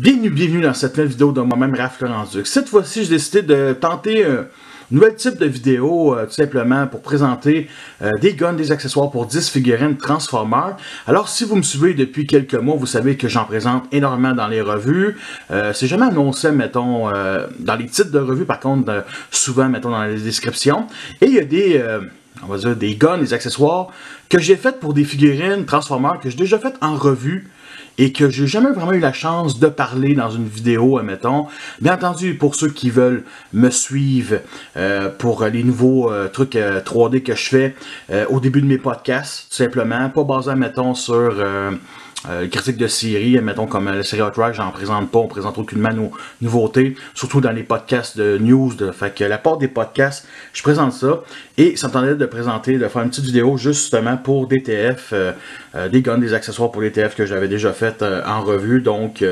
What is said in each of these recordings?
Bienvenue dans cette nouvelle vidéo de moi-même, Raph Laurent-Duc. Cette fois-ci, j'ai décidé de tenter un nouvel type de vidéo, tout simplement pour présenter des guns, des accessoires pour 10 figurines Transformers. Alors, si vous me suivez depuis quelques mois, vous savez que j'en présente énormément dans les revues. C'est jamais annoncé, mettons, dans les titres de revues, par contre, souvent, mettons, dans les descriptions. Et il y a des... on va dire des guns, des accessoires que j'ai fait pour des figurines Transformers que j'ai déjà fait en revue et que j'ai jamais vraiment eu la chance de parler dans une vidéo, admettons. Bien entendu, pour ceux qui veulent me suivre pour les nouveaux trucs 3D que je fais au début de mes podcasts, tout simplement, pas basé, mettons, sur critique de série, mettons comme la série Hot Rock, j'en présente pas, on présente aucunement nos nouveautés, surtout dans les podcasts de news, fait que la part des podcasts, je présente ça, et ça me tentait de présenter, de faire une petite vidéo justement pour DTF, des guns, des accessoires pour DTF que j'avais déjà fait en revue, donc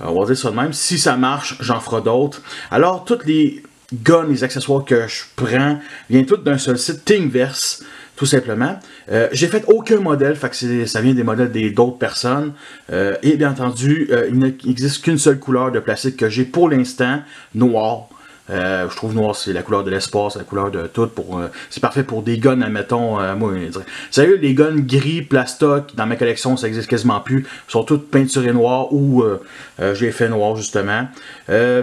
on va dire ça de même, si ça marche, j'en ferai d'autres. Alors, toutes les guns, les accessoires que je prends, viennent tous d'un seul site, Thingiverse, tout simplement. J'ai fait aucun modèle, fait que ça vient des modèles d'autres personnes. Et bien entendu, il n'existe qu'une seule couleur de plastique que j'ai pour l'instant, noir. Je trouve noir, c'est la couleur de l'espace, la couleur de tout. C'est parfait pour des guns, admettons. Moi, sérieux, les guns gris, plastoc, dans ma collection, ça existe quasiment plus. Ils sont toutes peinturés noirs ou j'ai fait noir, justement.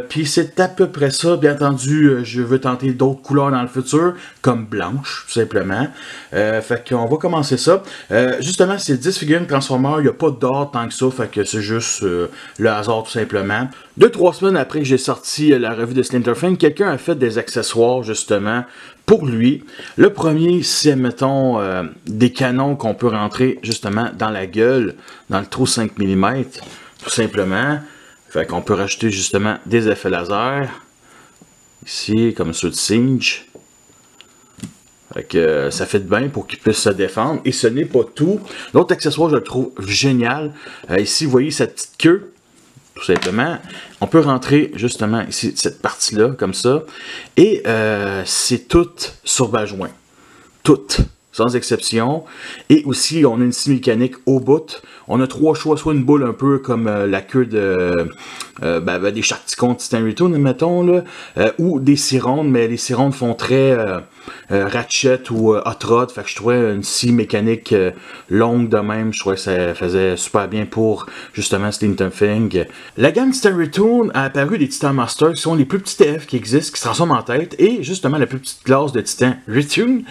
Puis c'est à peu près ça. Bien entendu, je veux tenter d'autres couleurs dans le futur, comme blanche, tout simplement. Fait qu'on va commencer ça. Justement, c'est 10 figurines Transformers. Il n'y a pas d'ordre tant que ça. Fait que c'est juste le hasard, tout simplement. 2-3 semaines après que j'ai sorti la revue de Splinterfang, quelqu'un a fait des accessoires, justement, pour lui. Le premier, c'est, mettons, des canons qu'on peut rentrer, justement, dans la gueule, dans le trou 5 mm, tout simplement. Fait qu'on peut rajouter, justement, des effets laser. Ici, comme ceux de Singe. Fait que ça fait de bien pour qu'il puisse se défendre. Et ce n'est pas tout. L'autre accessoire, je le trouve génial. Ici, vous voyez cette petite queue. Tout simplement, on peut rentrer justement ici, cette partie-là, comme ça, et c'est tout sur bas-joint. Toutes, sans exception. Et aussi, on a une scie mécanique au bout. On a 3 choix, soit une boule un peu comme la queue de des Sharkticons de Titan Return, mettons, là, ou des scies rondes, mais les scies rondes font très ratchet ou hot rod, fait que je trouvais une scie mécanique longue de même, je trouvais que ça faisait super bien pour justement Splinterfang. La gamme Titan Return a apparu des Titan Masters qui sont les plus petits TF qui existent, qui se transforment en tête, et justement la plus petite classe de Titan Return,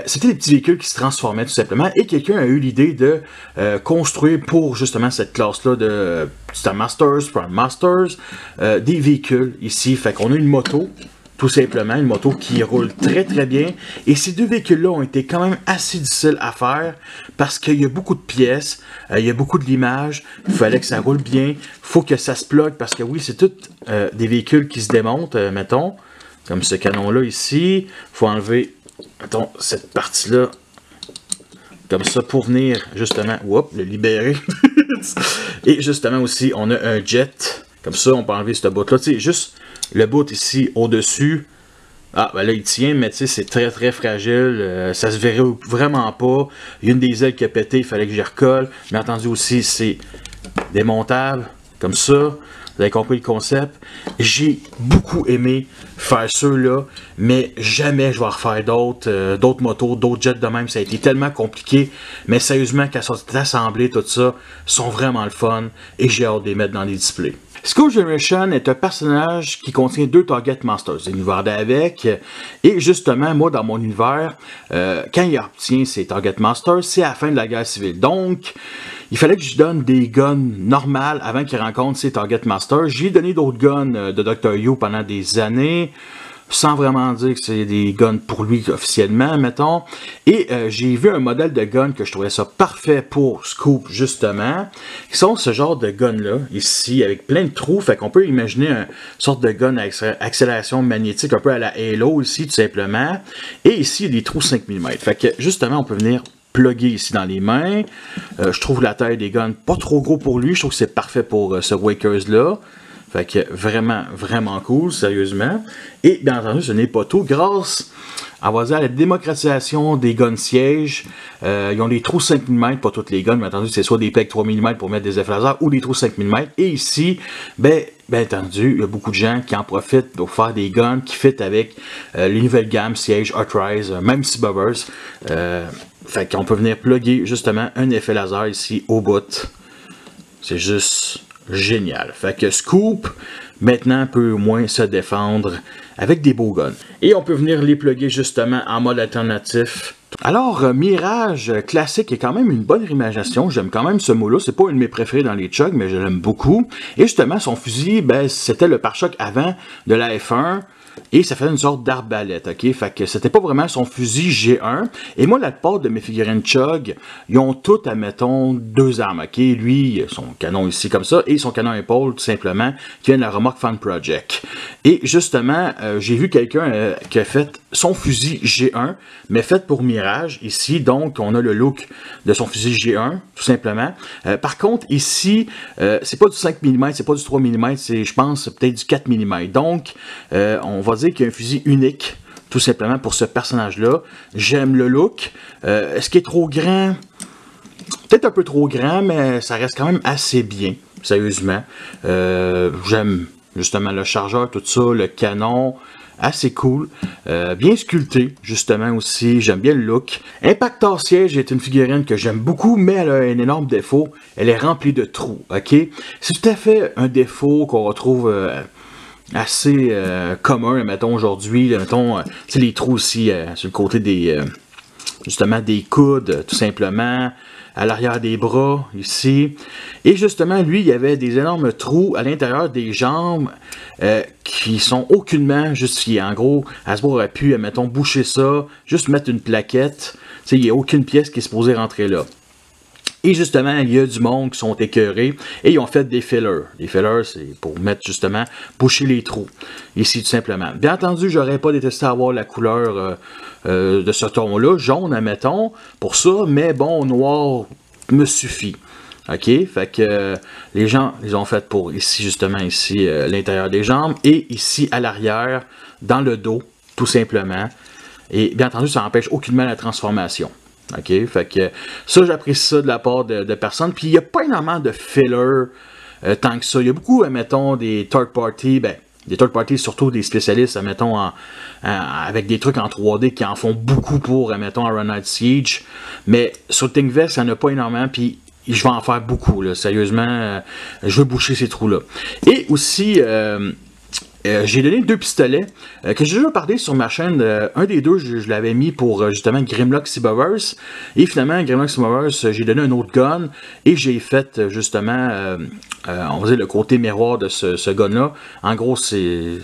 c'était des petits véhicules qui se transformaient tout simplement, et quelqu'un a eu l'idée de construire pour justement cette classe-là de Titan Masters, Prime Masters, des véhicules ici, fait qu'on a une moto, tout simplement, une moto qui roule très très bien, et ces deux véhicules-là ont été quand même assez difficiles à faire, parce qu'il y a beaucoup de pièces, il y a beaucoup de l'image, il fallait que ça roule bien, il faut que ça se plug, parce que oui, c'est tous des véhicules qui se démontent, mettons, comme ce canon-là ici, il faut enlever, mettons, cette partie-là, comme ça, pour venir, justement, le libérer. Et justement aussi, on a un jet. Comme ça, on peut enlever ce bout-là. Tu sais, juste le bout ici, au-dessus. Ah, ben là, il tient, mais tu sais, c'est très, très fragile. Ça se verrait vraiment pas. Il y a une des ailes qui a pété, il fallait que j'y recolle. Bien entendu aussi, c'est démontable, comme ça. Vous avez compris le concept. J'ai beaucoup aimé faire ceux-là, mais jamais je vais refaire d'autres motos, d'autres jets de même. Ça a été tellement compliqué. Mais sérieusement, quand ça s'est assemblé, tout ça, sont vraiment le fun. Et j'ai hâte de les mettre dans les displays. Skull Generation est un personnage qui contient 2 Target Masters, des univers d'avec, et justement, moi, dans mon univers, quand il obtient ses Target Masters, c'est à la fin de la guerre civile. Donc, il fallait que je donne des guns normales avant qu'il rencontre ses Target Masters. J'ai donné d'autres guns de Dr. You pendant des années, sans vraiment dire que c'est des guns pour lui officiellement, mettons. Et j'ai vu un modèle de gun que je trouvais ça parfait pour Scoop, justement. Qui sont ce genre de gun-là, ici, avec plein de trous. Fait qu'on peut imaginer une sorte de gun à accélération magnétique, un peu à la Halo, ici, tout simplement. Et ici, il y a des trous 5 mm. Fait que, justement, on peut venir plugger ici dans les mains. Je trouve la taille des guns pas trop gros pour lui. Je trouve que c'est parfait pour ce Wakers-là. Fait que vraiment, vraiment cool, sérieusement. Et bien entendu, ce n'est pas tout. Grâce, on va dire, à la démocratisation des guns sièges, ils ont des trous 5 mm, pas toutes les guns, mais entendu, c'est soit des pegs 3 mm pour mettre des effets laser ou des trous 5 mm. Et ici, bien entendu, il y a beaucoup de gens qui en profitent pour faire des guns qui fit avec les nouvelles gammes sièges, Artrise, même Cyberverse. Fait qu'on peut venir plugger justement un effet laser ici au bout. C'est juste génial. Fait que Scoop, maintenant, peut au moins se défendre avec des beaux guns. Et on peut venir les plugger justement en mode alternatif. Alors, Mirage classique est quand même une bonne réimagination. J'aime quand même ce mot-là. C'est pas un de mes préférés dans les chugs, mais je l'aime beaucoup. Et justement, son fusil, ben, c'était le pare-choc avant de la F1. Et ça fait une sorte d'arbalète, ok? Fait que c'était pas vraiment son fusil G1. Et moi, la plupart de mes figurines Chug, ils ont toutes, admettons, 2 armes, ok? Lui, son canon ici comme ça, et son canon à épaule, tout simplement, qui vient de la remorque Fan Project. Et justement, j'ai vu quelqu'un qui a fait son fusil G1, mais fait pour Mirage, ici. Donc, on a le look de son fusil G1, tout simplement. Par contre, ici, c'est pas du 5 mm, c'est pas du 3 mm, c'est, je pense, peut-être du 4 mm. Donc, on va dire qu'il y a un fusil unique, tout simplement, pour ce personnage-là. J'aime le look. Est-ce qu'il est trop grand? Peut-être un peu trop grand, mais ça reste quand même assez bien, sérieusement. J'aime justement le chargeur, tout ça, le canon, assez cool. Bien sculpté, justement, aussi. J'aime bien le look. Impactor Siège est une figurine que j'aime beaucoup, mais elle a un énorme défaut. Elle est remplie de trous, ok? C'est tout à fait un défaut qu'on retrouve assez commun, mettons, aujourd'hui. Mettons, les trous aussi sur le côté des, justement, des coudes, tout simplement. À l'arrière des bras, ici. Et justement, lui, il y avait des énormes trous à l'intérieur des jambes qui sont aucunement justifiés. En gros, Hasbro aurait pu, mettons, boucher ça, juste mettre une plaquette. Il n'y a aucune pièce qui est supposée rentrer là. Et justement, il y a du monde qui sont écœurés et ils ont fait des fillers. Les fillers, c'est pour mettre justement, boucher les trous. Ici, tout simplement. Bien entendu, j'aurais pas détesté avoir la couleur de ce ton-là, jaune, admettons, pour ça, mais bon, noir me suffit. OK? Fait que les gens, ils ont fait pour ici, justement, ici, l'intérieur des jambes et ici, à l'arrière, dans le dos, tout simplement. Et bien entendu, ça n'empêche aucunement la transformation. OK? Fait que ça, j'apprécie ça de la part de personnes. Puis il n'y a pas énormément de filler tant que ça. Il y a beaucoup, admettons, des third party, ben, des third party, surtout des spécialistes, admettons, avec des trucs en 3D qui en font beaucoup pour, admettons, Iron Knight Siege. Mais sur Thinkverse, il n'y en a pas énormément. Puis je vais en faire beaucoup, là. Sérieusement, je veux boucher ces trous-là. Et aussi, j'ai donné 2 pistolets que j'ai déjà parlé sur ma chaîne. Un des deux, je l'avais mis pour justement Grimlock Cyberverse. Et finalement, Grimlock Cyberverse, j'ai donné un autre gun. Et j'ai fait justement, on va dire, le côté miroir de ce gun-là. En gros, c'est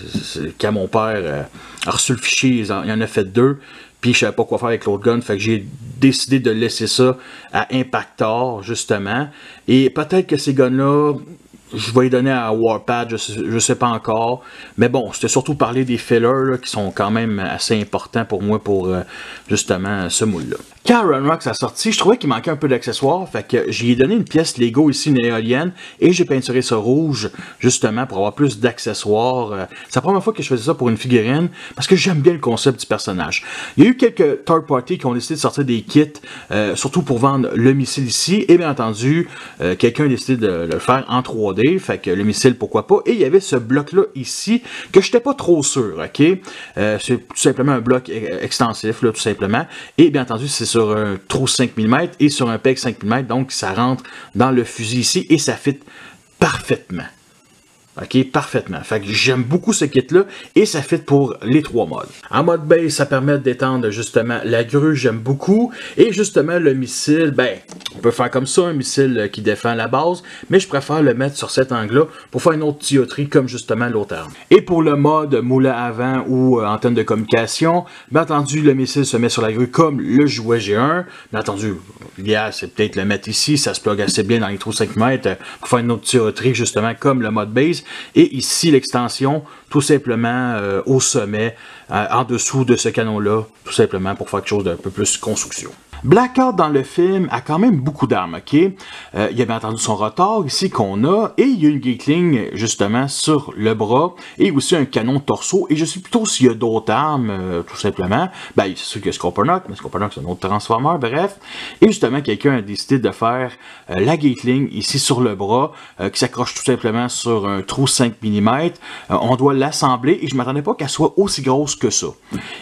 quand mon père a reçu le fichier, il en a fait 2. Puis je savais pas quoi faire avec l'autre gun, fait que j'ai décidé de laisser ça à Impactor, justement. Et peut-être que ces guns-là, je vais les donner à Warpad, je sais pas encore. Mais bon, c'était surtout parler des fillers là, qui sont quand même assez importants pour moi pour justement ce moule-là. Quand Runrock a sorti, je trouvais qu'il manquait un peu d'accessoires, fait que j'y ai donné une pièce Lego ici, une éolienne, et j'ai peinturé ça rouge, justement, pour avoir plus d'accessoires. C'est la première fois que je faisais ça pour une figurine, parce que j'aime bien le concept du personnage. Il y a eu quelques third parties qui ont décidé de sortir des kits, surtout pour vendre le missile ici, et bien entendu, quelqu'un a décidé de le faire en 3D, fait que le missile, pourquoi pas, et il y avait ce bloc-là ici, que j'étais pas trop sûr, ok? C'est tout simplement un bloc extensif, là, tout simplement, et bien entendu, c'est sur un trou 5 mm et sur un peg 5 mm, donc ça rentre dans le fusil ici et ça fit parfaitement. Ok, parfaitement. Fait que j'aime beaucoup ce kit-là et ça fit pour les 3 modes. En mode base, ça permet d'étendre justement la grue, j'aime beaucoup. Et justement, le missile, ben, on peut faire comme ça, un missile qui défend la base, mais je préfère le mettre sur cet angle-là pour faire une autre tuyauterie comme justement l'autre arme. Et pour le mode moulin avant ou antenne de communication, bien entendu, le missile se met sur la grue comme le jouet G1. Bien entendu, l'idéal, c'est peut-être le mettre ici, ça se plug assez bien dans les trous 5 mètres pour faire une autre tuyauterie justement comme le mode base. Et ici, l'extension, tout simplement au sommet, en dessous de ce canon-là, tout simplement pour faire quelque chose d'un peu plus construction. Blackout dans le film a quand même beaucoup d'armes, ok? Il y a bien entendu son rotor ici qu'on a, et il y a une Gatling justement sur le bras, et aussi un canon torso, et je sais plutôt s'il y a d'autres armes, tout simplement. Ben, c'est sûr qu'il y a Scorponok, mais Scorponok c'est un autre transformeur, bref. Et justement, quelqu'un a décidé de faire la Gatling ici sur le bras, qui s'accroche tout simplement sur un trou 5 mm. On doit l'assembler, et je m'attendais pas qu'elle soit aussi grosse que ça.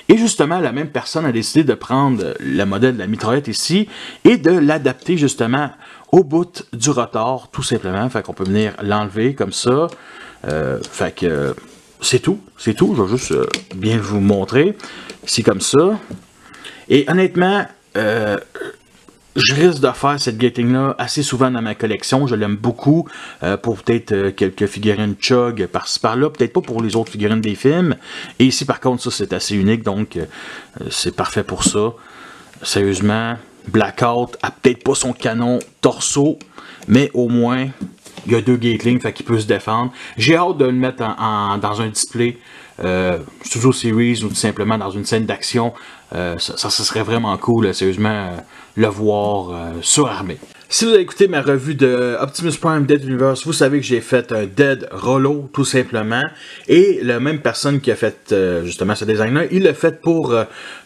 Et justement, la même personne a décidé de prendre le modèle de la mitraillette ici et de l'adapter justement au bout du rotor, tout simplement. Fait qu'on peut venir l'enlever comme ça. Fait que c'est tout. Je vais juste bien vous montrer. Ici comme ça. Et honnêtement, je risque de faire cette Gatling-là assez souvent dans ma collection. Je l'aime beaucoup pour peut-être quelques figurines Chug par-ci par-là. Peut-être pas pour les autres figurines des films. Et ici, par contre, ça, c'est assez unique. Donc, c'est parfait pour ça. Sérieusement, Blackout a peut-être pas son canon torso, mais au moins, il y a 2 Gatling, fait qu'il peut se défendre. J'ai hâte de le mettre dans un display Studio Series ou tout simplement dans une scène d'action. Ça serait vraiment cool, sérieusement, le voir surarmé. Si vous avez écouté ma revue de Optimus Prime Dead Universe, vous savez que j'ai fait un Dead Rollo, tout simplement. Et la même personne qui a fait justement ce design-là, il l'a fait pour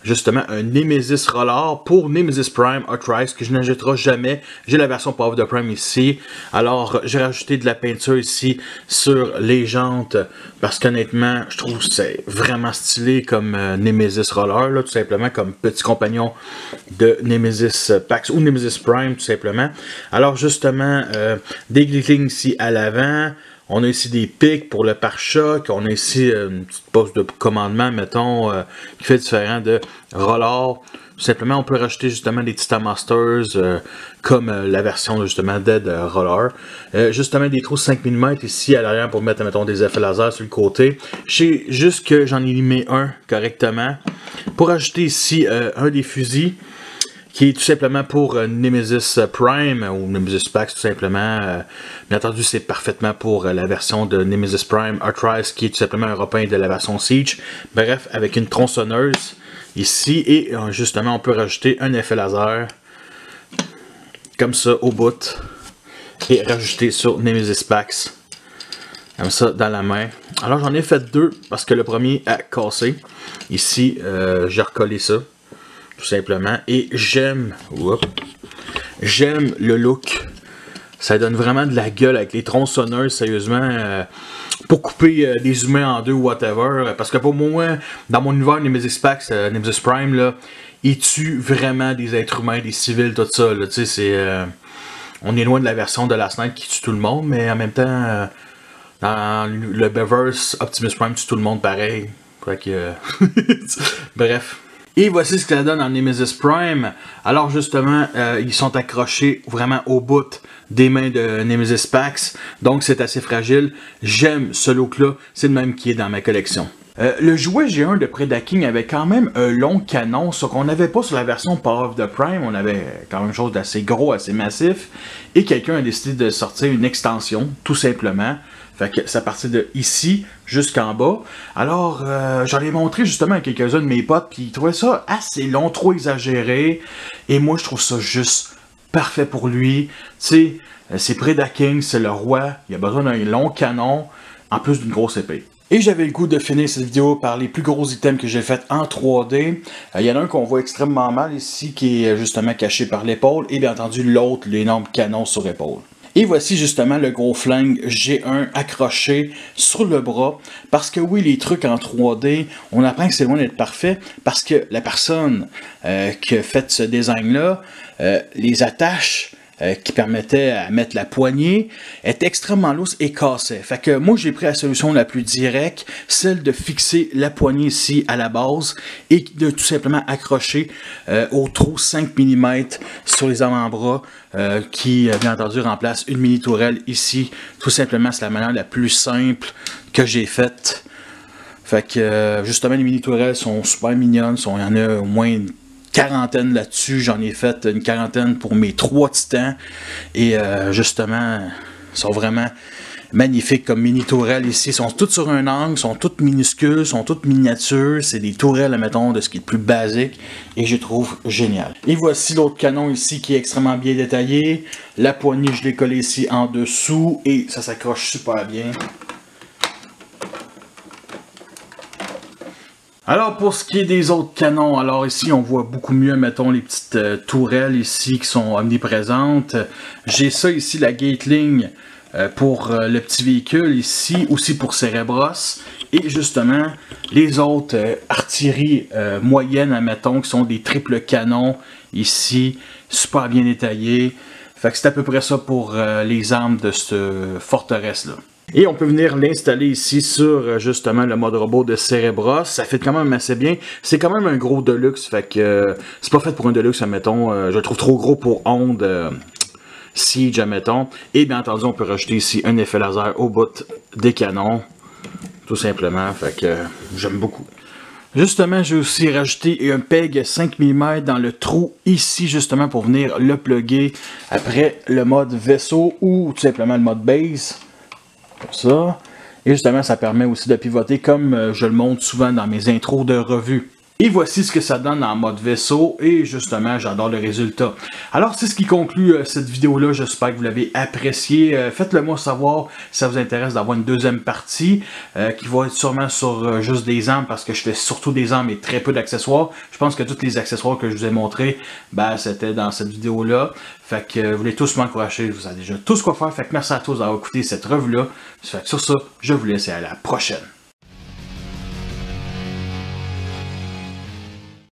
justement un Nemesis Roller pour Nemesis Prime Arthrice, que je n'achèterai jamais. J'ai la version Power of the Prime ici. Alors, j'ai rajouté de la peinture ici sur les jantes, parce qu'honnêtement, je trouve que c'est vraiment stylé comme Nemesis Roller, là, tout simplement, comme petit compagnon de Nemesis Pax ou Nemesis Prime, tout simplement. Alors justement, des Gatling ici à l'avant, on a ici des pics pour le pare-choc, on a ici une petite poste de commandement, mettons, qui fait différent de Roller. Tout simplement, on peut rajouter justement des Titan Masters, comme la version justement Dead Roller. Justement, des trous 5 mm ici à l'arrière pour mettre, mettons, des effets laser sur le côté. Je sais juste que j'en ai limé un correctement. Pour ajouter ici un des fusils, qui est tout simplement pour Nemesis Prime, ou Nemesis Pax tout simplement. Bien entendu, c'est parfaitement pour la version de Nemesis Prime Arthrice, qui est tout simplement un repeint de la version Siege. Bref, avec une tronçonneuse ici, et justement, on peut rajouter un effet laser, comme ça, au bout, et rajouter sur Nemesis Pax, comme ça, dans la main. Alors, j'en ai fait 2, parce que le premier a cassé. Ici, j'ai recollé ça. Tout simplement, et j'aime le look, ça donne vraiment de la gueule avec les tronçonneuses, sérieusement, pour couper des humains en deux ou whatever, parce que pour moi, dans mon univers Nemesis Pax, Nemesis Prime, là, il tue vraiment des êtres humains, des civils, tout ça, tu sais, c'est, on est loin de la version de la Snipe qui tue tout le monde, mais en même temps, dans le Beverse, Optimus Prime tue tout le monde pareil, fait que, bref. Et voici ce que ça donne en Nemesis Prime. Alors justement, ils sont accrochés vraiment au bout des mains de Nemesis Pax. Donc c'est assez fragile. J'aime ce look-là. C'est le même qui est dans ma collection. Le jouet G1 de Predaking avait quand même un long canon, ce qu'on n'avait pas sur la version Power of the Prime. On avait quand même chose d'assez gros, assez massif. Et quelqu'un a décidé de sortir une extension, tout simplement. Fait que ça partait de ici jusqu'en bas. Alors, j'en ai montré justement à quelques-uns de mes potes, puis ils trouvaient ça assez long, trop exagéré. Et moi, je trouve ça juste parfait pour lui. Tu sais, c'est Predaking, c'est le roi. Il a besoin d'un long canon, en plus d'une grosse épée. Et j'avais le goût de finir cette vidéo par les plus gros items que j'ai fait en 3D. Il y en a un qu'on voit extrêmement mal ici, qui est justement caché par l'épaule. Et bien entendu, l'autre, l'énorme canon sur l'épaule. Et voici justement le gros flingue G1 accroché sur le bras. Parce que oui, les trucs en 3D, on apprend que c'est loin d'être parfait. Parce que la personne qui a fait ce design-là, les attaches qui permettaient à mettre la poignée étaient extrêmement lousses et cassaient. Fait que moi, j'ai pris la solution la plus directe, celle de fixer la poignée ici à la base et de tout simplement accrocher au trou 5 mm sur les avant-bras qui, bien entendu, remplace une mini tourelle ici. Tout simplement, c'est la manière la plus simple que j'ai faite. Fait que, justement, les mini tourelles sont super mignonnes. Il y en a au moins une quarantaine là-dessus. J'en ai fait une quarantaine pour mes 3 titans. Et justement, ils sont vraiment magnifiques comme mini tourelles ici. Ils sont toutes sur un angle, sont toutes minuscules, sont toutes miniatures. C'est des tourelles, mettons, de ce qui est le plus basique et je trouve génial. Et voici l'autre canon ici qui est extrêmement bien détaillé. La poignée, je l'ai collée ici en dessous et ça s'accroche super bien. Alors pour ce qui est des autres canons, alors ici on voit beaucoup mieux, mettons, les petites tourelles ici qui sont omniprésentes. J'ai ça ici, la Gatling pour le petit véhicule ici, aussi pour Cerebros. Et justement, les autres artilleries moyennes, admettons, qui sont des triples canons ici, super bien détaillés. Fait que c'est à peu près ça pour les armes de cette forteresse-là. Et on peut venir l'installer ici sur justement le mode robot de Cerebros. Ça fait quand même assez bien. C'est quand même un gros Deluxe, fait que c'est pas fait pour un Deluxe, admettons. Je le trouve trop gros pour Onde Siege, admettons. Et bien entendu, on peut rajouter ici un effet laser au bout des canons. Tout simplement, fait que j'aime beaucoup. Justement, j'ai aussi rajouté un PEG 5 mm dans le trou ici, justement, pour venir le plugger après le mode vaisseau ou tout simplement le mode base. Comme ça. Et justement, ça permet aussi de pivoter comme je le montre souvent dans mes intros de revue. Et voici ce que ça donne en mode vaisseau et justement, j'adore le résultat. Alors, c'est ce qui conclut cette vidéo-là. J'espère que vous l'avez apprécié. Faites-le moi savoir si ça vous intéresse d'avoir une deuxième partie qui va être sûrement sur juste des armes parce que je fais surtout des armes et très peu d'accessoires. Je pense que tous les accessoires que je vous ai montrés, ben, c'était dans cette vidéo-là. Fait que vous voulez tous m'encourager, vous avez déjà tous quoi faire. Fait que merci à tous d'avoir écouté cette revue-là. Fait que sur ça, je vous laisse et à la prochaine.